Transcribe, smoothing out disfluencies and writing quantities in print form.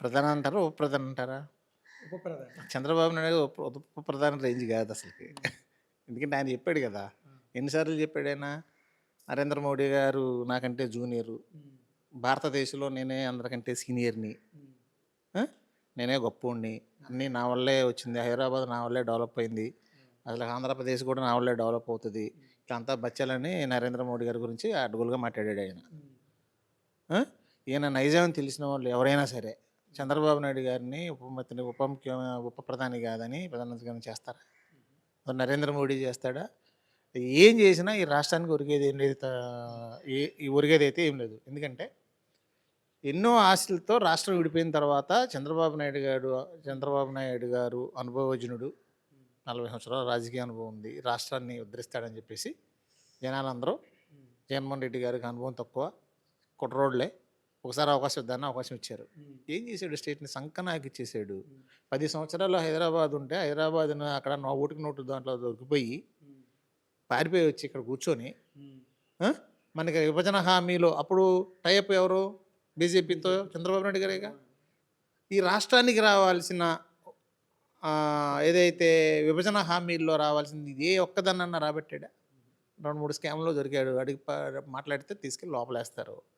ప్రధాని అంటారా? ఉప ప్రధాని అంటారా? ఉప ప్రధాని. చంద్రబాబు నాయుడు ఉప ప్రధాని రేంజ్ కాదు అసలుకి. హ్మ్. ఎందుకంటే ఆయన చెప్పాడు కదా! ఆ! ఎన్ని సార్లు చెప్పాడు ఆయన? నరేంద్ర మోడీ గారు నాకంటే జూనియరు. హ్మ్. భారతదేశంలో నేనే అందరికంటే సీనియర్‌ని. హ్మ్. ఆ! నేనే గొప్పోడిని. హ్మ్. అన్నీ నా వల్లే వచ్చింది. హైదరాబాద్ నా వల్లే డెవలప్ అయింది. అసలు ఆంధ్రప్రదేశ్ కూడా నా వల్లే డెవలప్ అవుతది. హ్మ్. ఇట్లంతా బచ్చాలని నరేంద్ర మోడీ గారి గురించి అడ్డగోలుగా మాట్లాడాడు ఆయన. హ్మ్. ఆ! ఈయన నైజం తెలిసిన వాళ్ళు ఎవరైనా సరే చంద్రబాబు నాయుడు గారిని ఉప ప్రధాని కాదని ప్రధానమంత్రి గారిని చేస్తారా? మరి నరేంద్ర మోడీ చేస్తాడా? ఏం చేసినా ఈ రాష్ట్రానికి ఒరిగేది ఏం లేదు. ఈ ఒరిగేదైతే ఏం లేదు. ఎందుకంటే ఎన్నో ఆశలతో రాష్ట్రం విడిపోయిన తర్వాత చంద్రబాబు నాయుడు గారు అనుభవజ్ఞుడు. హ్మ్. 40 సంవత్సరాల రాజకీయ అనుభవం ఉంది. రాష్ట్రాన్ని ఉద్ధరిస్తాడని చెప్పేసి జనాలందరూ హ్మ్. జగన్మోహన్ రెడ్డి గారికి అనుభవం తక్కువ. కుట్రోడ్లే. ఒకసారి అవకాశం ఇద్దామని అవకాశం ఇచ్చారు. హ్మ్. ఏం చేశాడు స్టేట్‌ని సంకనాకిచ్చేసాడు. హ్మ్. 10 సంవత్సరాలు హైదరాబాద్ ఉంటే హైదరాబాద్‌ను అక్కడ ఓటుకి నోటు దాంట్లో దొరికిపోయి హ్మ్. పారిపోయి వచ్చి ఇక్కడ కూర్చొని హ్మ్. ఆ! మనకి విభజన హామీలో అప్పుడు టై అప్ ఎవరు? బీజేపీతో బీజేపీ. చంద్రబాబు నాయుడు గారేగా. చంద్రబాబు. ఈ రాష్ట్రానికి రావాల్సిన ఏదైతే విభజన హామీల్లో రావాల్సింది ఏ ఒక్కదాన్నన్నా రాబట్టాడా? 2, 3 స్కామ్‌లో దొరికాడు. అడిగి మాట్లాడితే తీసుకెళ్ళి లోపలేస్తారు.